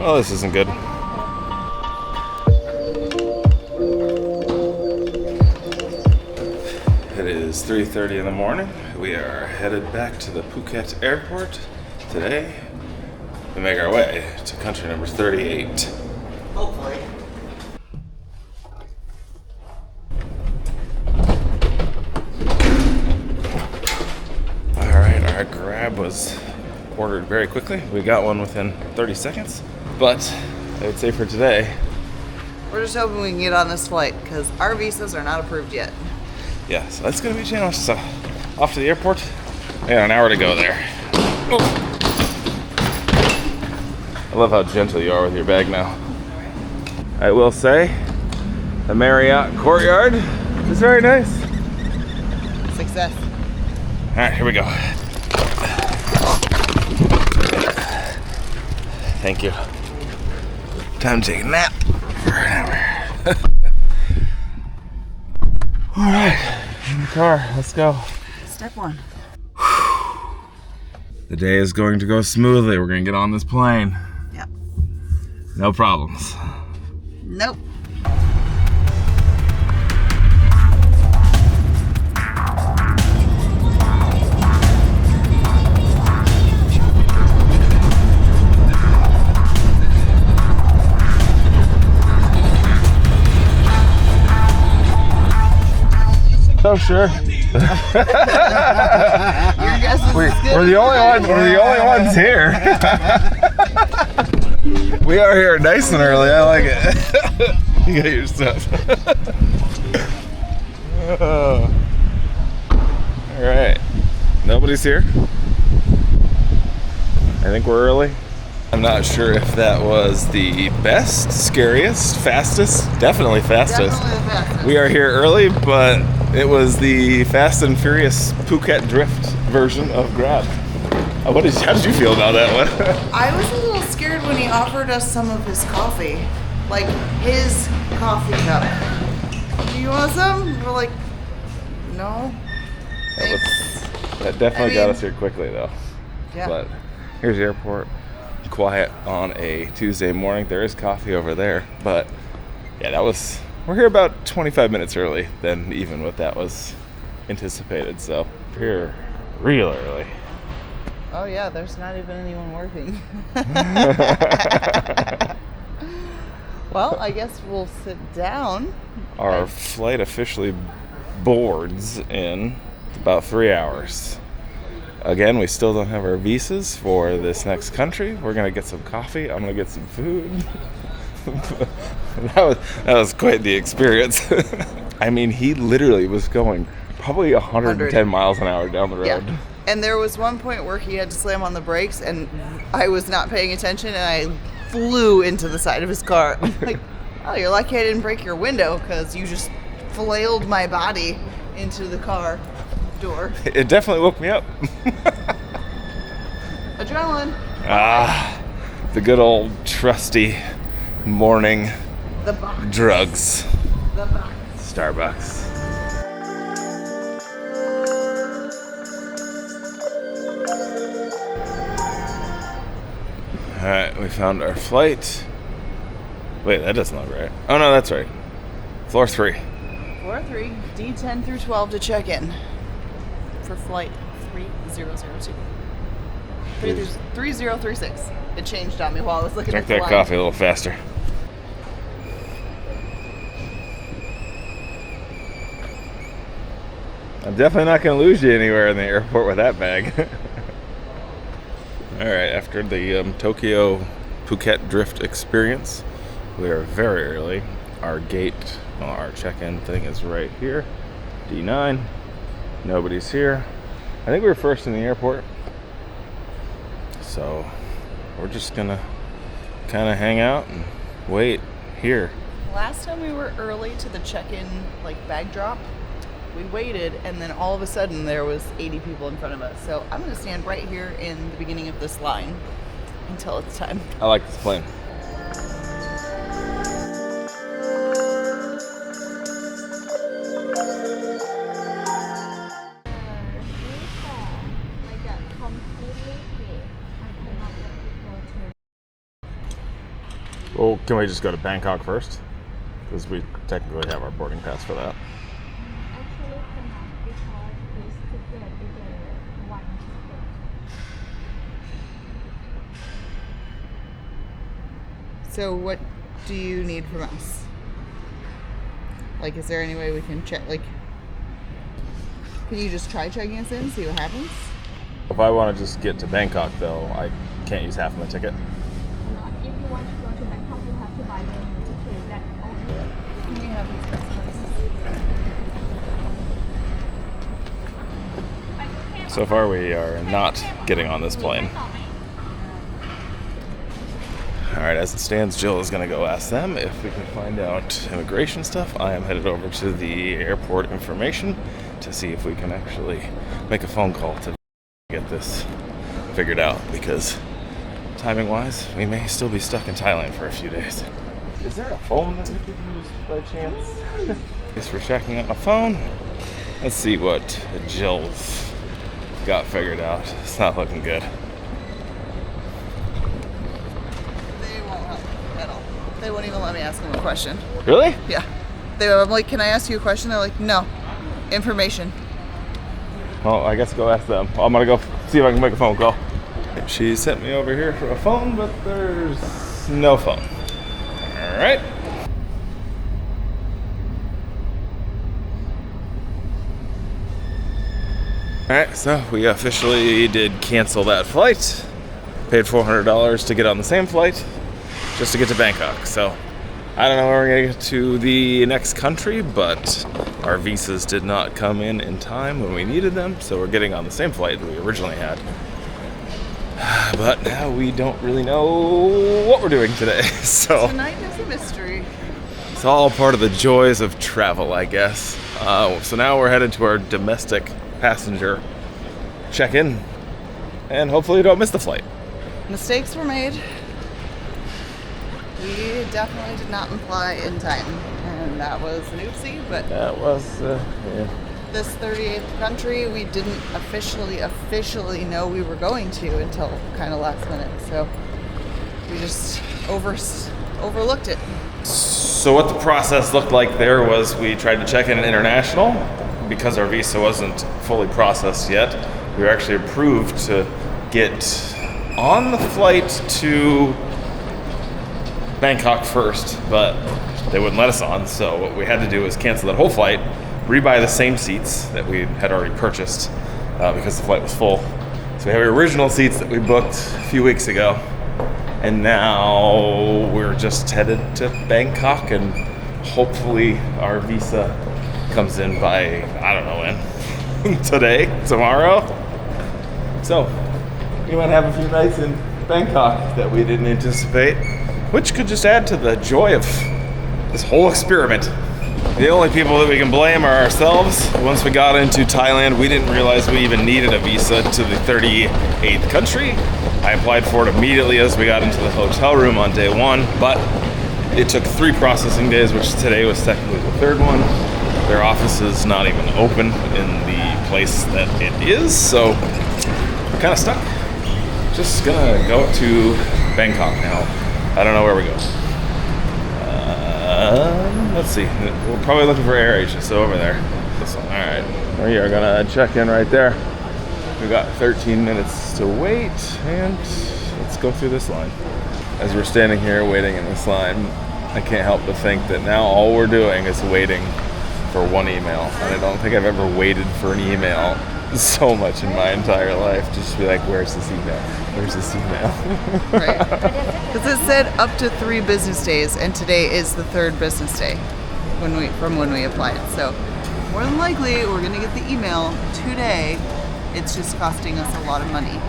Oh, this isn't good. It is 3:30 in the morning. We are headed back to the Phuket airport today. We make our way to country number 38. Hopefully. Alright, our grab was ordered very quickly. We got one within 30 seconds. But I would say for today, We're just hoping we can get on this flight because our visas are not approved yet. yeah, so that's going to be a challenge. So off to the airport. I got an hour to go there. Oh. I love how gentle you are with your bag now. I will say, the Marriott courtyard is very nice. Success. All right, here we go. Thank you. Time to take a nap for an hour. All right, in the car, let's go. Step one. The day is going to go smoothly. We're going to get on this plane. Yep. No problems. Nope. Oh, sure. Your guess is as good We're as the only mine. one. We're the only ones here. We are here nice and early. I like it. You got your stuff. Oh. All right. Nobody's here. I think we're early. I'm not sure if that was the best, scariest, fastest. Definitely fastest. Definitely the fastest. We are here early, but it was the Fast and Furious Phuket Drift version of Grab. How did you feel about that one? I was a little scared when he offered us some of his coffee. Like his coffee cup. Do you want some? We're like, no. That definitely got us here quickly, though. Yeah. But here's the airport. Quiet on a Tuesday morning. There is coffee over there, but yeah, we're here about 25 minutes early than even what that was anticipated. So we're here real early. Oh yeah, there's not even anyone working. Well, I guess we'll sit down. Our flight officially boards in about 3 hours. Again, we still don't have our visas for this next country. We're gonna get some coffee. I'm gonna get some food. that was quite the experience. I mean, he literally was going probably 110 miles an hour down the road. Yeah. And there was one point where he had to slam on the brakes, and I was not paying attention, and I flew into the side of his car. I'm like, oh, you're lucky I didn't break your window because you just flailed my body into the car door. It definitely woke me up. Adrenaline. The good old trusty morning The box. drugs. The box. Starbucks. Alright, we found our flight. Wait, that doesn't look right. Oh no, that's right. Floor 3. Floor 3, D10 through 12 to check in for flight 3002. 3036. It changed on me while I was looking Drink at the that line. coffee a little faster. I'm definitely not going to lose you anywhere in the airport with that bag. Alright, after the Tokyo Phuket Drift experience, we are very early. Our gate, our check-in thing is right here. D9. Nobody's here. I think we were first in the airport. So we're just going to kind of hang out and wait here. Last time we were early to the check-in bag drop, we waited, and then all of a sudden there was 80 people in front of us. So I'm going to stand right here in the beginning of this line until it's time. I like this plane. Well, can we just go to Bangkok first? Because we technically have our boarding pass for that. Actually cannot because this ticket is a one ticket. So what do you need from us? Like, is there any way we can check, like, can you just try checking us in, see what happens? If I want to just get to Bangkok, though, I can't use half of my ticket. If you want to go to Bangkok, you have to buy the ticket that only. Can we have these guys, So far, we are not getting on this plane. All right, as it stands, Jill is going to go ask them if we can find out immigration stuff. I am headed over to the airport information to see if we can actually make a phone call to get this figured out, because timing-wise, we may still be stuck in Thailand for a few days. Is there a phone that we could use by chance? Guess we're checking on a phone. Let's see what Jill's got figured out. It's not looking good. They won't help at all. They won't even let me ask them a question. Really? Yeah. I'm like, can I ask you a question? They're like, no. Information. Well, I guess go ask them. I'm gonna go see if I can make a phone call. She sent me over here for a phone, but there's no phone. All right. All right, so we officially did cancel that flight. Paid $400 to get on the same flight, just to get to Bangkok. So I don't know where we're gonna get to the next country, but our visas did not come in time when we needed them, so we're getting on the same flight that we originally had. But now we don't really know what we're doing today, so Tonight is a mystery. it's all part of the joys of travel, I guess. So now we're headed to our domestic passenger check-in, and hopefully we don't miss the flight. Mistakes were made. We definitely did not apply in time, and that was an oopsie, but That was, yeah. this 38th country we didn't officially know we were going to until kind of last minute, so we just overlooked it. So what the process looked like there was we tried to check in an international. Because our visa wasn't fully processed yet, we were actually approved to get on the flight to Bangkok first, but they wouldn't let us on. So what we had to do was cancel that whole flight, rebuy the same seats that we had already purchased because the flight was full. So we have our original seats that we booked a few weeks ago, and now we're just headed to Bangkok, and hopefully our visa comes in by, I don't know when, today, tomorrow. So we might have a few nights in Bangkok that we didn't anticipate, which could just add to the joy of this whole experiment. The only people that we can blame are ourselves. Once we got into Thailand, we didn't realize we even needed a visa to the 38th country. I applied for it immediately as we got into the hotel room on day one, but it took 3 processing days, which today was technically the 3rd one. Their office is not even open in the place that it is, so we're kind of stuck. Just gonna go to Bangkok now. I don't know where we go. Let's see. We're probably looking for AirAsia, so over there. This one. All right. We are gonna check in right there. We got 13 minutes to wait, and let's go through this line. As we're standing here waiting in this line, I can't help but think that now all we're doing is waiting for one email, and I don't think I've ever waited for an email so much in my entire life. Just be like, where's this email? Where's this email? Right. Because it said up to 3 business days, and today is the 3rd business day from when we applied. So more than likely, we're going to get the email today. It's just costing us a lot of money.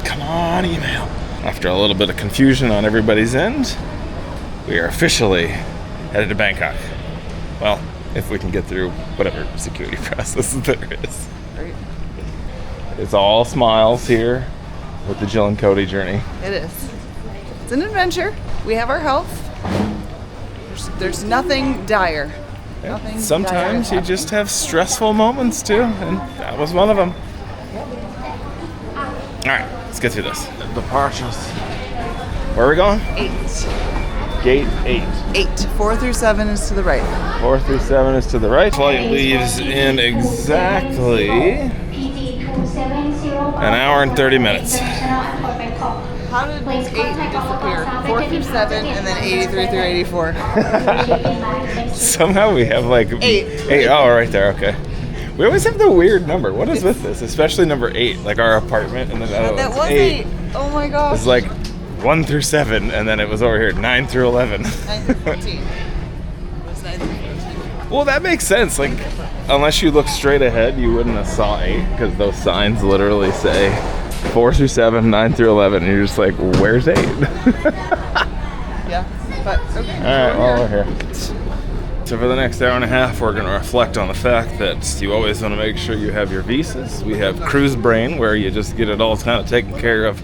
Come on, email. After a little bit of confusion on everybody's end, we are officially headed to Bangkok. Well, if we can get through whatever security process there is. Right. It's all smiles here with the Jill and Cody journey. It is. It's an adventure. We have our health. There's nothing dire. Nothing Sometimes dire you just have stressful moments too, and that was one of them. All right, let's get through this. Departures. Where are we going? 8. Gate 8. 8. 4 through 7 is to the right. 4 through 7 is to the right. Flight leaves in exactly an hour and 30 minutes. How did 8 disappear? 4 through 7 and then 83 through 84. Somehow we have like 8. 8. Oh, right there. Okay. We always have the weird number. What is with this? Especially number 8, like our apartment, and then That was 8. Oh my gosh. It's like 1 through 7, and then it was over here 9 through 11. 9 through 14. It was 9 through 14. Well, that makes sense. Like, unless you look straight ahead, you wouldn't have saw 8 because those signs literally say 4 through 7, 9 through 11, and you're just like, where's 8? Yeah, but okay. All right, well, we're here. So for the next hour and a half, we're going to reflect on the fact that you always want to make sure you have your visas. We have Cruise Brain, where you just get it all kind of taken care of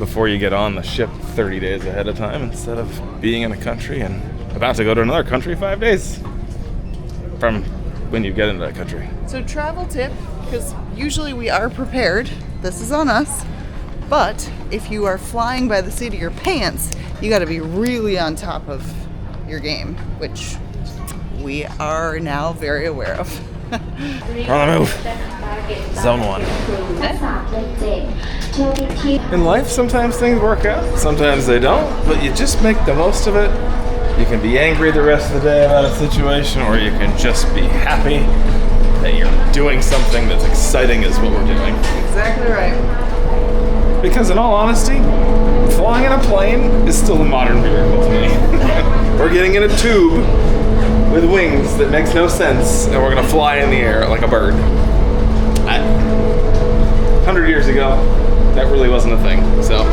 before you get on the ship 30 days ahead of time, instead of being in a country and about to go to another country 5 days from when you get into that country. So travel tip, because usually we are prepared. This is on us. But if you are flying by the seat of your pants, you got to be really on top of your game, which we are now very aware of. On the move. Zone 1. In life, sometimes things work out, sometimes they don't, but you just make the most of it. You can be angry the rest of the day about a situation, or you can just be happy that you're doing something that's exciting is what we're doing. Exactly right. Because in all honesty, flying in a plane is still a modern miracle to me. We're getting in a tube with wings that makes no sense, and we're gonna fly in the air like a bird. 100 years ago, that really wasn't a thing, so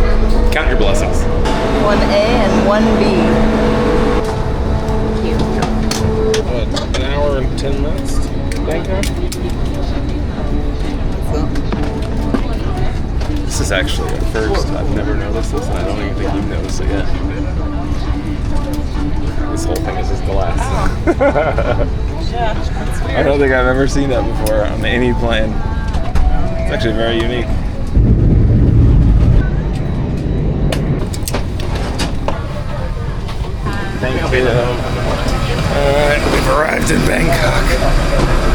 count your blessings. 1A and 1B. What, an hour and 10 minutes to Bangkok? This is actually a first. I've never noticed this, and I don't even think you've noticed it yet. This whole thing is just glass. Yeah, that's weird. I don't think I've ever seen that before on any plane. It's actually very unique. Thank you. Alright, we've arrived in Bangkok.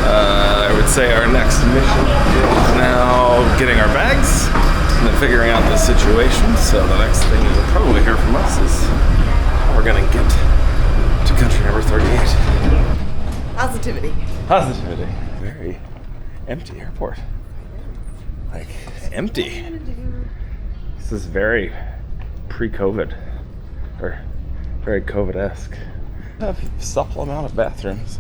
I would say our next mission is now getting our bags and then figuring out the situation. So the next thing you'll probably hear from us is we're going to get to country number 38. Positivity. Positivity. Very empty airport. Like, empty. This is very pre-COVID. Or very COVID-esque. Have supple amount of bathrooms.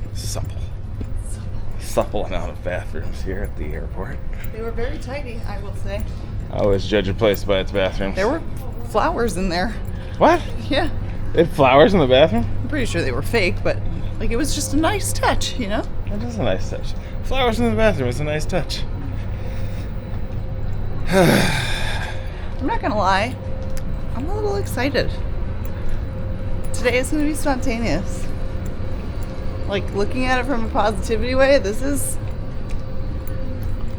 Supple amount of bathrooms here at the airport. They were very tidy, I will say. I always judge a place by its bathrooms. There were flowers in there. What? Yeah. They had flowers in the bathroom? I'm pretty sure they were fake, but like it was just a nice touch, you know? That is a nice touch. Flowers in the bathroom is a nice touch. I'm not gonna lie, I'm a little excited. Today is gonna be spontaneous. Like, looking at it from a positivity way, this is,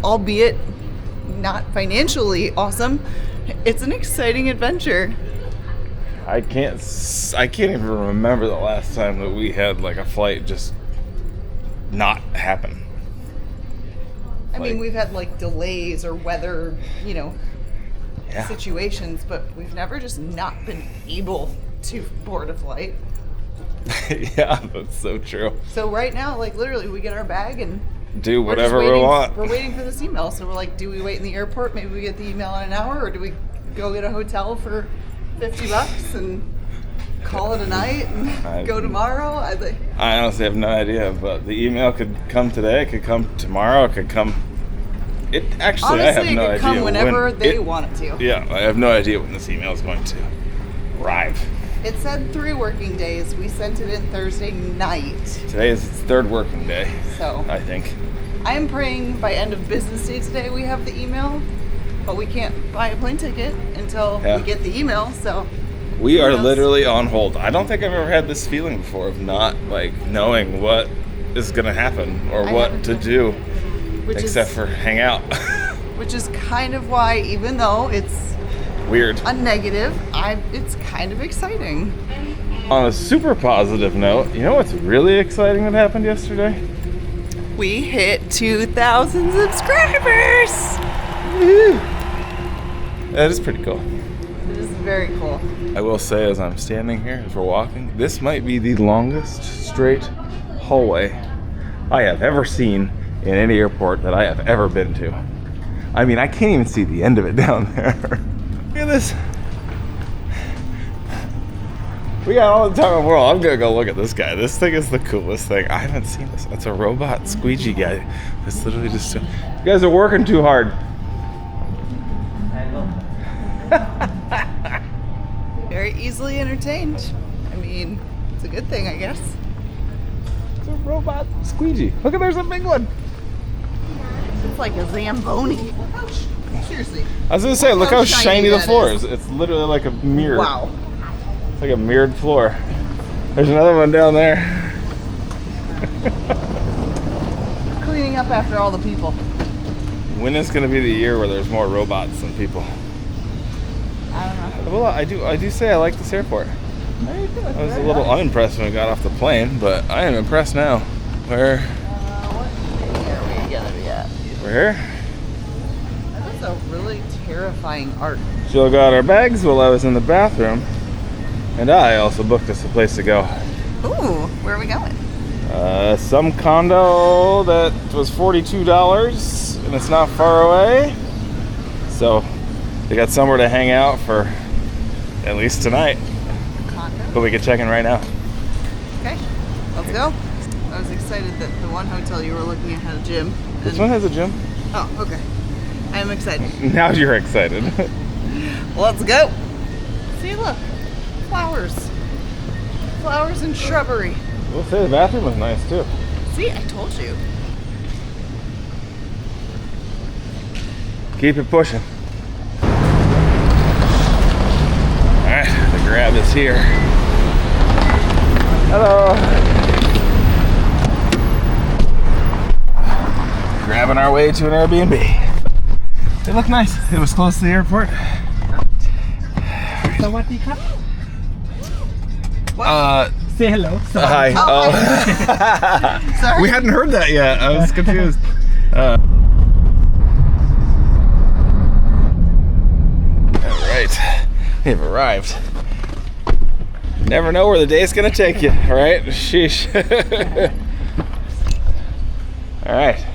albeit not financially awesome, it's an exciting adventure. I can't even remember the last time that we had like a flight just not happen. I mean, we've had like delays or weather, you know, Yeah. situations, but we've never just not been able to board a flight. Yeah, that's so true. So right now, like literally, we get our bag and Do we're just whatever we waiting- want. We're waiting for this email. So we're like, do we wait in the airport? Maybe we get the email in an hour, or do we go get a hotel for $50 and call it a night and go tomorrow? I honestly have no idea, but the email could come today, it could come tomorrow, it could come. It actually, I have Honestly, no it could idea come whenever when they want it to. Yeah, I have no idea when this email is going to arrive. It said 3 working days. We sent it in Thursday night. Today is its 3rd working day, So I think. I am praying by end of business day today we have the email, but we can't buy a plane ticket until Yeah. we get the email. So We are Who knows? literally on hold. I don't think I've ever had this feeling before of not like knowing what is going to happen or I what haven't to either. do, which except is for hang out. which is kind of why, even though it's weird. a negative. It's kind of exciting. On a super positive note, you know what's really exciting that happened yesterday? We hit 2,000 subscribers. Woo! That is pretty cool. It is very cool. I will say, as I'm standing here, as we're walking, this might be the longest straight hallway I have ever seen in any airport that I have ever been to. I mean, I can't even see the end of it down there. Look at this. We got all the time in the world. I'm gonna go look at this guy. This thing is the coolest thing. I haven't seen this. It's a robot squeegee guy. It's literally just... You guys are working too hard. Very easily entertained. I mean, it's a good thing, I guess. It's a robot squeegee. Look at, there's a big one. It's like a Zamboni. Seriously. I was gonna say, look how shiny the that floor is. is. It's literally like a mirror. Wow. It's like a mirrored floor. There's another one down there. Cleaning up after all the people. When is gonna be the year where there's more robots than people? I don't know. Well, I do say I like this airport. I was a little unimpressed when we got off the plane, but I am impressed now. What city are we gonna be at? We're here. That was a really terrifying art. Jill got our bags while I was in the bathroom, and I also booked us a place to go. Ooh, where are we going? Some condo that was $42, and it's not far away. So they got somewhere to hang out for at least tonight. Condo? But we can check in right now. Okay, let's go. I was excited that the one hotel you were looking at had a gym. This one has a gym. Oh, okay. I am excited. Now you're excited. Let's go. See, look. Flowers. Flowers and shrubbery. We'll say the bathroom was nice too. See, I told you. Keep it pushing. Alright, the grab is here. Hello. Grabbing our way to an Airbnb. They look nice. It was close to the airport. Say hello. Hi. Oh. Sorry. We hadn't heard that yet. I was confused. Alright. We've arrived. Never know where the day's gonna take you, right? Sheesh. Alright.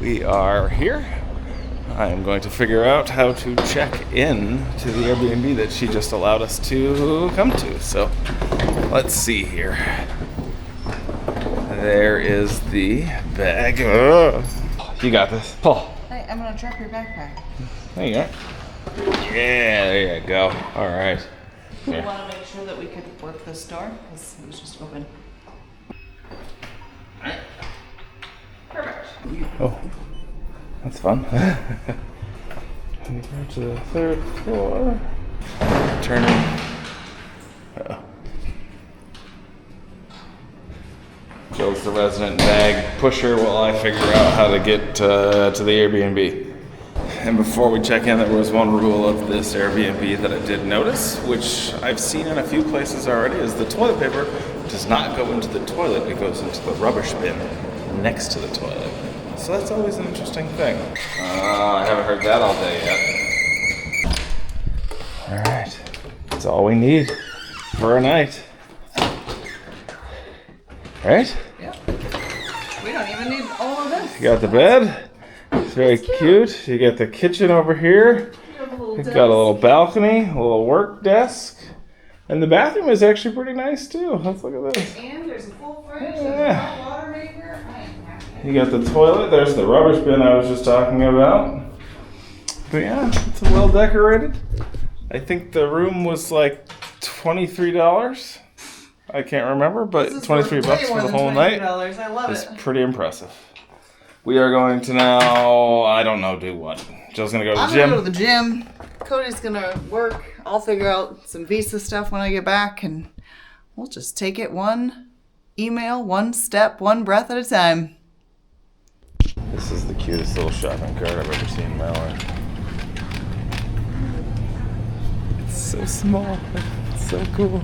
We are here. I am going to figure out how to check in to the Airbnb that she just allowed us to come to. So let's see here. There is the bag. You got this. Pull. Hey, I'm gonna drop your backpack. There you go. Yeah, there you go. All right. We Here. want to make sure that we could work this door because it was just open. Perfect. Oh, that's fun. We go to the third floor. Turning. Uh-oh. Jill's the resident bag pusher while I figure out how to get to the Airbnb. And before we check in, there was one rule of this Airbnb that I did notice, which I've seen in a few places already, is the toilet paper does not go into the toilet, it goes into the rubbish bin next to the toilet. So that's always an interesting thing. I haven't heard that all day yet. All right, that's all we need for a night. Right? Yeah. We don't even need all of this. You got the bed. It's very cute. You got the kitchen over here. You've got a little balcony, a little work desk. And the bathroom is actually pretty nice too. Let's look at this. And there's a full fridge, Yeah. there's a hot water maker. I am happy. You got the toilet. There's the rubbish bin I was just talking about. But yeah, it's well decorated. I think the room was like $23. I can't remember, but This is 23 worth bucks way for more the than whole $23. night. I love It's it. pretty impressive. We are going to now, I don't know, do what. Jill's gonna go to the I'm gym. gonna go to the gym. Cody's gonna work. I'll figure out some visa stuff when I get back, and we'll just take it one email, one step, one breath at a time. This is the cutest little shopping cart I've ever seen in my life. so small. So cool.